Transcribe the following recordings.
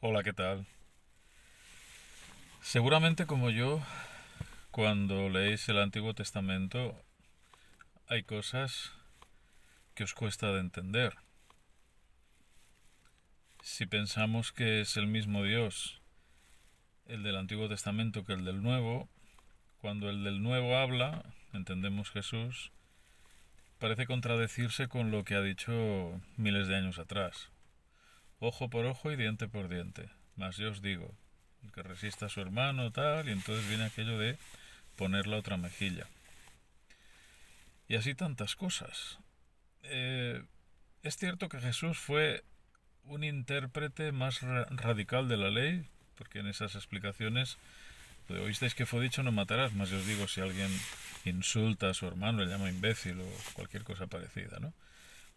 Hola, ¿qué tal? Seguramente como yo, cuando leéis el Antiguo Testamento, hay cosas que os cuesta de entender. Si pensamos que es el mismo Dios, el del Antiguo Testamento, que el del Nuevo, cuando el del Nuevo habla, entendemos Jesús, parece contradecirse con lo que ha dicho miles de años atrás. Ojo por ojo y diente por diente. Mas yo os digo, el que resista a su hermano, tal, y entonces viene aquello de poner la otra mejilla. Y así tantas cosas. Eh, es cierto que Jesús fue un intérprete más radical de la ley, porque en esas explicaciones oísteis que fue dicho no matarás, más yo os digo si alguien insulta a su hermano, le llama imbécil o cualquier cosa parecida, ¿no?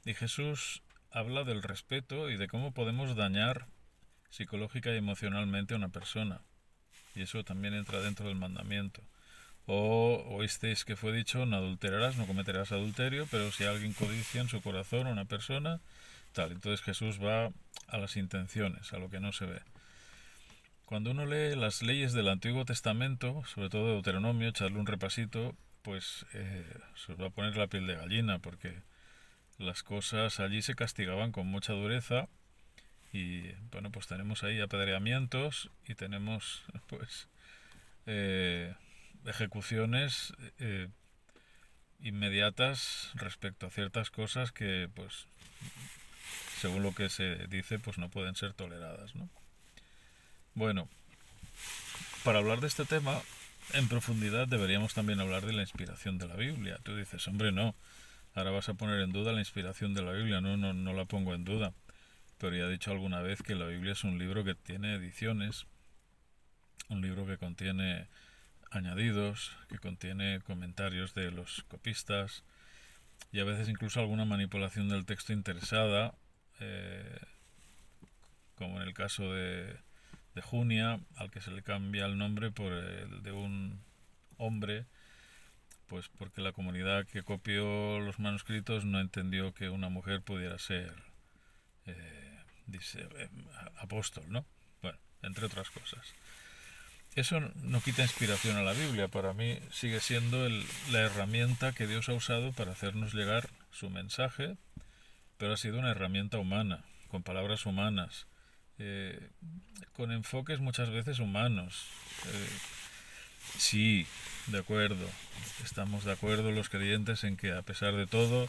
Y Jesús habla del respeto y de cómo podemos dañar psicológica y emocionalmente a una persona. Y eso también entra dentro del mandamiento. O oísteis que fue dicho, no adulterarás, no cometerás adulterio, pero si alguien codicia en su corazón a una persona, tal. Entonces Jesús va a las intenciones, a lo que no se ve. Cuando uno lee las leyes del Antiguo Testamento, sobre todo Deuteronomio, echarle un repasito, pues se os va a poner la piel de gallina, porque las cosas allí se castigaban con mucha dureza y bueno, pues tenemos ahí apedreamientos y tenemos pues eh, ejecuciones inmediatas respecto a ciertas cosas que pues según lo que se dice pues no pueden ser toleradas, ¿no? Bueno, para hablar de este tema en profundidad deberíamos también hablar de la inspiración de la Biblia. Tú dices, hombre, no, ahora vas a poner en duda la inspiración de la Biblia. No la pongo en duda, pero ya he dicho alguna vez que la Biblia es un libro que tiene ediciones, un libro que contiene añadidos, que contiene comentarios de los copistas y a veces incluso alguna manipulación del texto interesada, eh, como en el caso de Junia, al que se le cambia el nombre por el de un hombre, pues porque la comunidad que copió los manuscritos no entendió que una mujer pudiera ser, dice, apóstol, ¿no? Bueno, entre otras cosas. Eso no quita inspiración a la Biblia. Para mí sigue siendo la herramienta que Dios ha usado para hacernos llegar su mensaje, pero ha sido una herramienta humana, con palabras humanas, eh, con enfoques muchas veces humanos. Eh, sí, de acuerdo. Estamos de acuerdo los creyentes en que a pesar de todo,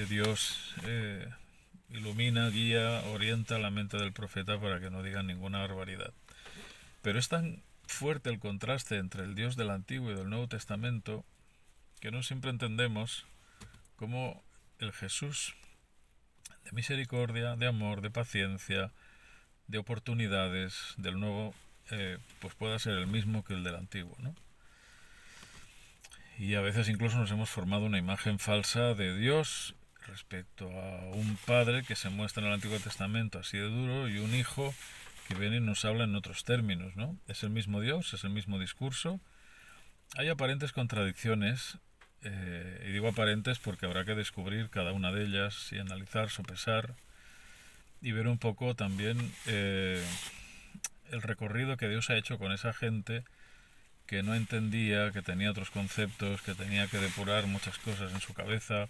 Dios ilumina, guía, orienta la mente del profeta para que no diga ninguna barbaridad. Pero es tan fuerte el contraste entre el Dios del Antiguo y del Nuevo Testamento que no siempre entendemos cómo el Jesús de misericordia, de amor, de paciencia, de oportunidades del Nuevo, pues pueda ser el mismo que el del Antiguo, ¿no? Y a veces incluso nos hemos formado una imagen falsa de Dios respecto a un padre que se muestra en el Antiguo Testamento así de duro y un hijo que viene y nos habla en otros términos, ¿no? Es el mismo Dios, es el mismo discurso. Hay aparentes contradicciones, y digo aparentes porque habrá que descubrir cada una de ellas y analizar, sopesar y ver un poco también el recorrido que Dios ha hecho con esa gente que no entendía, que tenía otros conceptos, que tenía que depurar muchas cosas en su cabeza,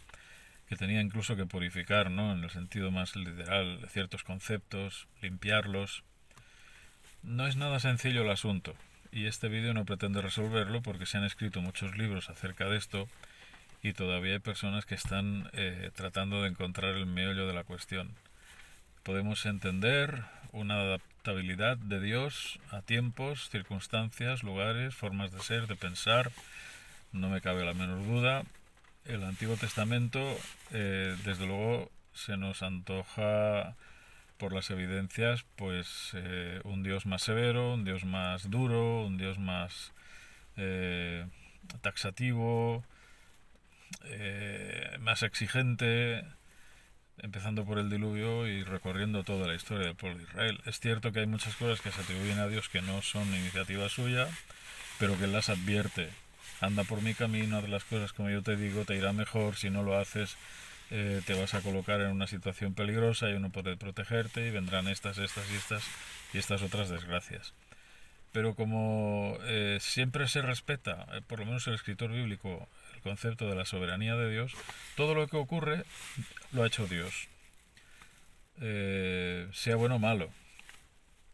que tenía incluso que purificar, ¿no? En el sentido más literal, de ciertos conceptos, limpiarlos. No es nada sencillo el asunto, y este vídeo no pretende resolverlo porque se han escrito muchos libros acerca de esto y todavía hay personas que están tratando de encontrar el meollo de la cuestión. Podemos entender una adaptabilidad de Dios a tiempos, circunstancias, lugares, formas de ser, de pensar, no me cabe la menor duda. El Antiguo Testamento, desde luego, se nos antoja por las evidencias, pues un Dios más severo, un Dios más duro, un Dios más eh, taxativo, más exigente, empezando por el diluvio y recorriendo toda la historia del pueblo de Israel. Es cierto que hay muchas cosas que se atribuyen a Dios que no son iniciativa suya, pero que Él las advierte. Anda por mi camino, haz las cosas como yo te digo, te irá mejor, si no lo haces te vas a colocar en una situación peligrosa y no poder protegerte y vendrán estas y estas otras desgracias. Pero como siempre se respeta, por lo menos el escritor bíblico, el concepto de la soberanía de Dios, todo lo que ocurre lo ha hecho Dios, sea bueno o malo.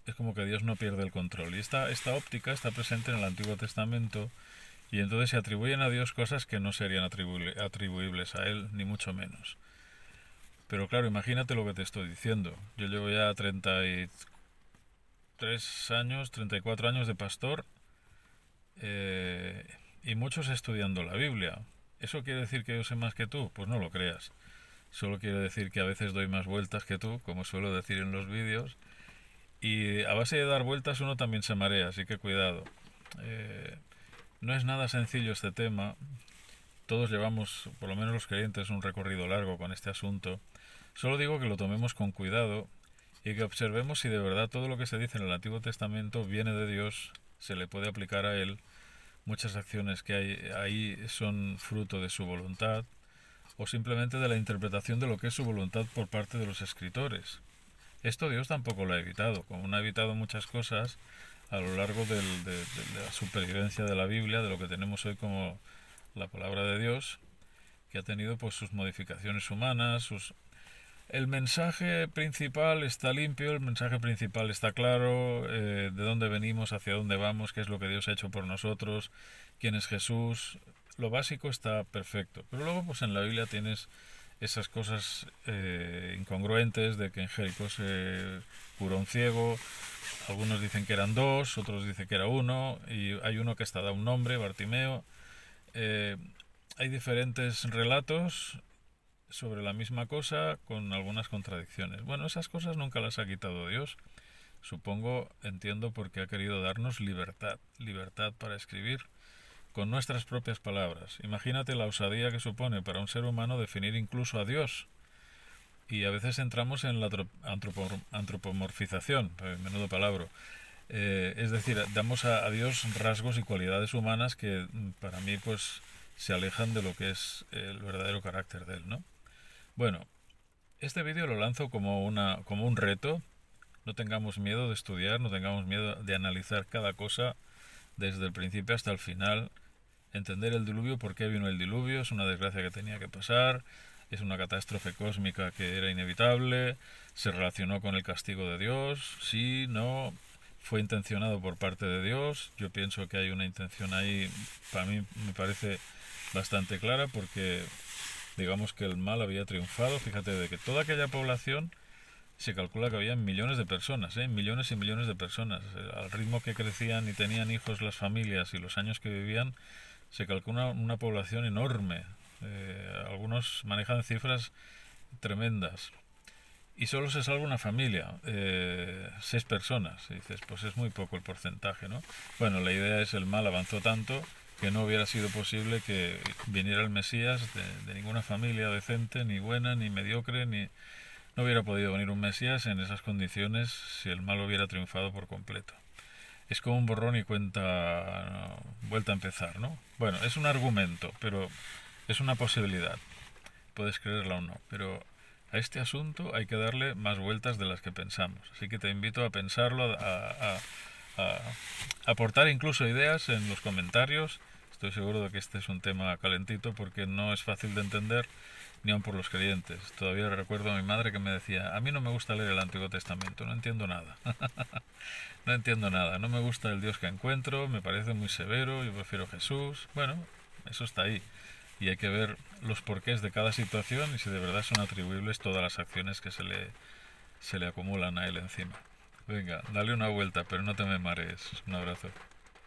Es como que Dios no pierde el control. Y esta óptica está presente en el Antiguo Testamento y entonces se atribuyen a Dios cosas que no serían atribuibles a Él, ni mucho menos. Pero claro, imagínate lo que te estoy diciendo. Yo llevo ya 33 años, 34 años de pastor y muchos estudiando la Biblia. ¿Eso quiere decir que yo sé más que tú? Pues no lo creas. Solo quiere decir que a veces doy más vueltas que tú, como suelo decir en los vídeos. Y a base de dar vueltas uno también se marea, así que cuidado. No es nada sencillo este tema. Todos llevamos, por lo menos los creyentes, un recorrido largo con este asunto. Solo digo que lo tomemos con cuidado y que observemos si de verdad todo lo que se dice en el Antiguo Testamento viene de Dios, se le puede aplicar a Él. Muchas acciones que hay ahí son fruto de su voluntad o simplemente de la interpretación de lo que es su voluntad por parte de los escritores. Esto Dios tampoco lo ha evitado, como no ha evitado muchas cosas a lo largo de la supervivencia de la Biblia, de lo que tenemos hoy como la palabra de Dios, que ha tenido pues sus modificaciones humanas, El mensaje principal está limpio, el mensaje principal está claro, de dónde venimos, hacia dónde vamos, qué es lo que Dios ha hecho por nosotros, quién es Jesús. Lo básico está perfecto, pero luego pues en la Biblia tienes esas cosas incongruentes de que en Jericó se curó un ciego, algunos dicen que eran dos, otros dicen que era uno, y hay uno que está da un nombre, Bartimeo. Eh, Hay diferentes relatos sobre la misma cosa con algunas contradicciones. Bueno, esas cosas nunca las ha quitado Dios. Supongo, entiendo, porque ha querido darnos libertad, libertad para escribir con nuestras propias palabras. Imagínate la osadía que supone para un ser humano definir incluso a Dios. Y a veces entramos en la antropomorfización, menudo palabra. Es decir, damos a Dios rasgos y cualidades humanas que para mí pues se alejan de lo que es el verdadero carácter de él, ¿no? Bueno, este vídeo lo lanzo como un reto. No tengamos miedo de estudiar, no tengamos miedo de analizar cada cosa desde el principio hasta el final. Entender el diluvio, por qué vino el diluvio, es una desgracia que tenía que pasar, es una catástrofe cósmica que era inevitable, se relacionó con el castigo de Dios, sí, no, fue intencionado por parte de Dios. Yo pienso que hay una intención ahí, para mí me parece bastante clara, porque digamos que el mal había triunfado. Fíjate de que toda aquella población se calcula que había millones de personas, millones y millones de personas. Al ritmo que crecían y tenían hijos las familias y los años que vivían, se calcula una población enorme. Algunos manejan cifras tremendas. Y solo se salva una familia, 6 personas. Y dices, pues es muy poco el porcentaje, ¿no? Bueno, la idea es el mal avanzó tanto que no hubiera sido posible que viniera el Mesías de ninguna familia decente, ni buena, ni mediocre, ni... No hubiera podido venir un Mesías en esas condiciones si el mal hubiera triunfado por completo. Es como un borrón y cuenta, vuelta a empezar, ¿no? Bueno, es un argumento, pero es una posibilidad. Puedes creerla o no, pero a este asunto hay que darle más vueltas de las que pensamos. Así que te invito a pensarlo, a aportar incluso ideas en los comentarios. Estoy seguro de que este es un tema calentito porque no es fácil de entender ni aun por los creyentes. Todavía recuerdo a mi madre que me decía, a mí no me gusta leer el Antiguo Testamento, no entiendo nada. No entiendo nada, no me gusta el Dios que encuentro, me parece muy severo, yo prefiero Jesús. Bueno, eso está ahí. Y hay que ver los porqués de cada situación y si de verdad son atribuibles todas las acciones que se le acumulan a él encima. Venga, dale una vuelta, pero no te me marees. Un abrazo.